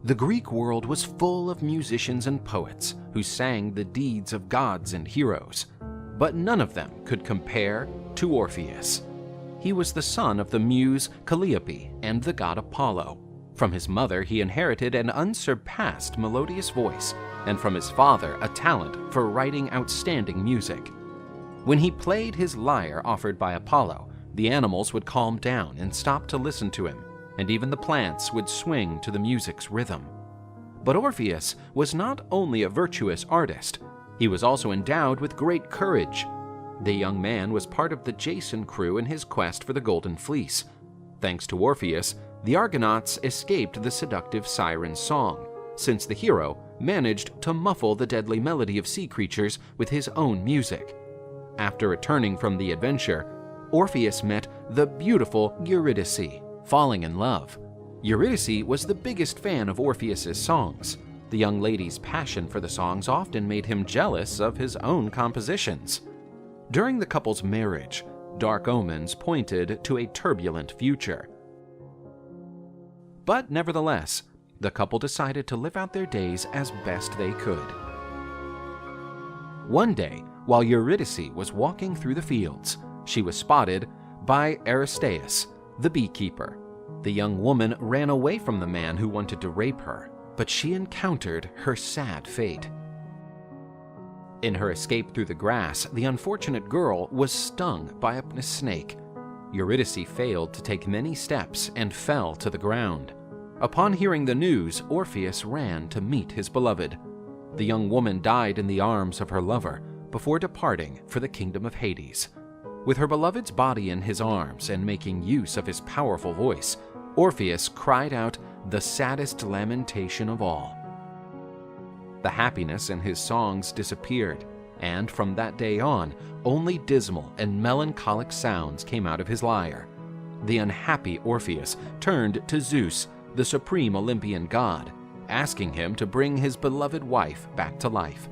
The Greek world was full of musicians and poets who sang the deeds of gods and heroes, but none of them could compare to Orpheus. He was the son of the muse Calliope and the god Apollo. From his mother, he inherited an unsurpassed melodious voice, and from his father, a talent for writing outstanding music. When he played his lyre offered by Apollo, the animals would calm down and stop to listen to him, and even the plants would swing to the music's rhythm. But Orpheus was not only a virtuous artist, he was also endowed with great courage. The young man was part of the Jason crew in his quest for the Golden Fleece. Thanks to Orpheus, the Argonauts escaped the seductive siren song, since the hero managed to muffle the deadly melody of sea creatures with his own music. After returning from the adventure, Orpheus met the beautiful Eurydice, falling in love. Eurydice was the biggest fan of Orpheus's songs. The young lady's passion for the songs often made him jealous of his own compositions. During the couple's marriage, dark omens pointed to a turbulent future. But nevertheless, the couple decided to live out their days as best they could. One day, while Eurydice was walking through the fields, she was spotted by Aristaeus, the beekeeper. The young woman ran away from the man who wanted to rape her, but she encountered her sad fate. In her escape through the grass, the unfortunate girl was stung by a snake. Eurydice failed to take many steps and fell to the ground. Upon hearing the news, Orpheus ran to meet his beloved. The young woman died in the arms of her lover before departing for the kingdom of Hades. With her beloved's body in his arms and making use of his powerful voice, Orpheus cried out the saddest lamentation of all. The happiness in his songs disappeared, and from that day on, only dismal and melancholic sounds came out of his lyre. The unhappy Orpheus turned to Zeus, the supreme Olympian god, asking him to bring his beloved wife back to life.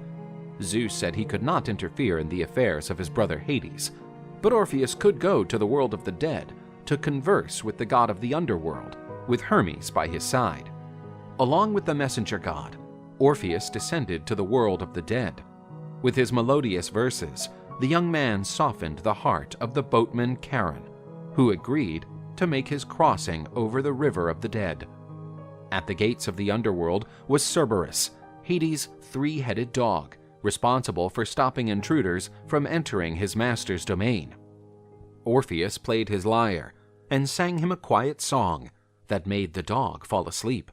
Zeus said he could not interfere in the affairs of his brother Hades, but Orpheus could go to the world of the dead to converse with the god of the underworld, with Hermes by his side. Along with the messenger god, Orpheus descended to the world of the dead. With his melodious verses, the young man softened the heart of the boatman Charon, who agreed to make his crossing over the river of the dead. At the gates of the underworld was Cerberus, Hades' three-headed dog, responsible for stopping intruders from entering his master's domain. Orpheus played his lyre and sang him a quiet song that made the dog fall asleep.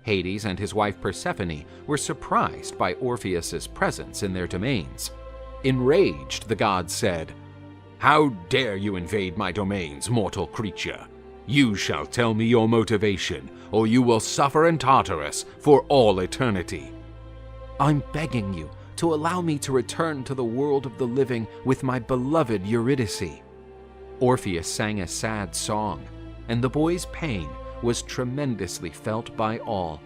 Hades and his wife Persephone were surprised by Orpheus's presence in their domains. Enraged, the gods said, "How dare you invade my domains, mortal creature? You shall tell me your motivation, or you will suffer in Tartarus for all eternity." "I'm begging you to allow me to return to the world of the living with my beloved Eurydice." Orpheus sang a sad song, and the boy's pain was tremendously felt by all.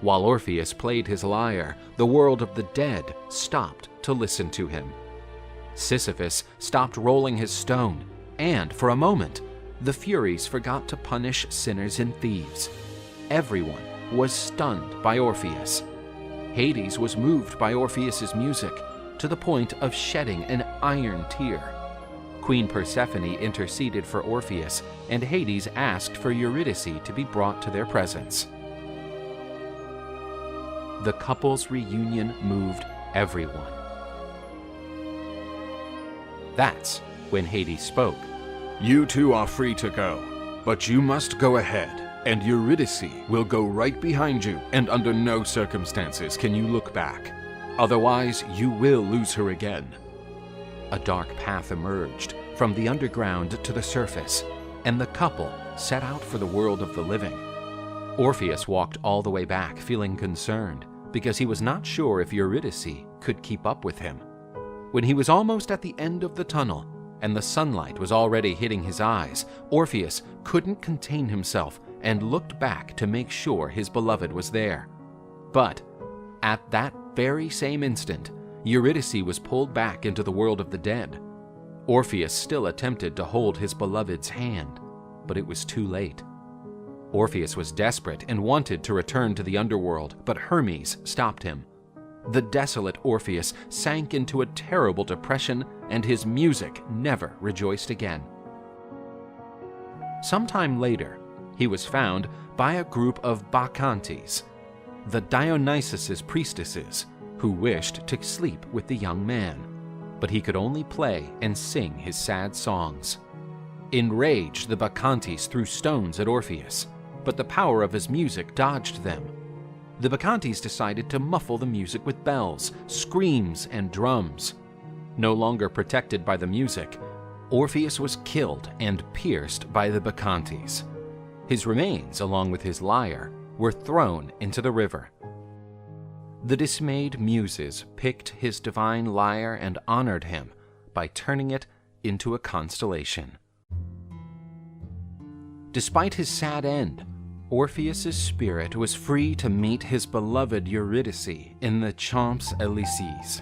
While Orpheus played his lyre, the world of the dead stopped to listen to him. Sisyphus stopped rolling his stone, and for a moment, the Furies forgot to punish sinners and thieves. Everyone was stunned by Orpheus. Hades was moved by Orpheus's music to the point of shedding an iron tear. Queen Persephone interceded for Orpheus, and Hades asked for Eurydice to be brought to their presence. The couple's reunion moved everyone. That's when Hades spoke. "You two are free to go, but you must go ahead, and Eurydice will go right behind you, and under no circumstances can you look back. Otherwise, you will lose her again." A dark path emerged from the underground to the surface, and the couple set out for the world of the living. Orpheus walked all the way back, feeling concerned, because he was not sure if Eurydice could keep up with him. When he was almost at the end of the tunnel, and the sunlight was already hitting his eyes, Orpheus couldn't contain himself and looked back to make sure his beloved was there. But at that very same instant, Eurydice was pulled back into the world of the dead. Orpheus still attempted to hold his beloved's hand, but it was too late. Orpheus was desperate and wanted to return to the underworld, but Hermes stopped him. The desolate Orpheus sank into a terrible depression, and his music never rejoiced again. Sometime later, he was found by a group of Bacchantes, the Dionysus's priestesses, who wished to sleep with the young man, but he could only play and sing his sad songs. Enraged, the Bacchantes threw stones at Orpheus, but the power of his music dodged them. The Bacchantes decided to muffle the music with bells, screams, and drums. No longer protected by the music, Orpheus was killed and pierced by the Bacchantes. His remains, along with his lyre, were thrown into the river. The dismayed Muses picked his divine lyre and honored him by turning it into a constellation. Despite his sad end, Orpheus's spirit was free to meet his beloved Eurydice in the Champs-Élysées.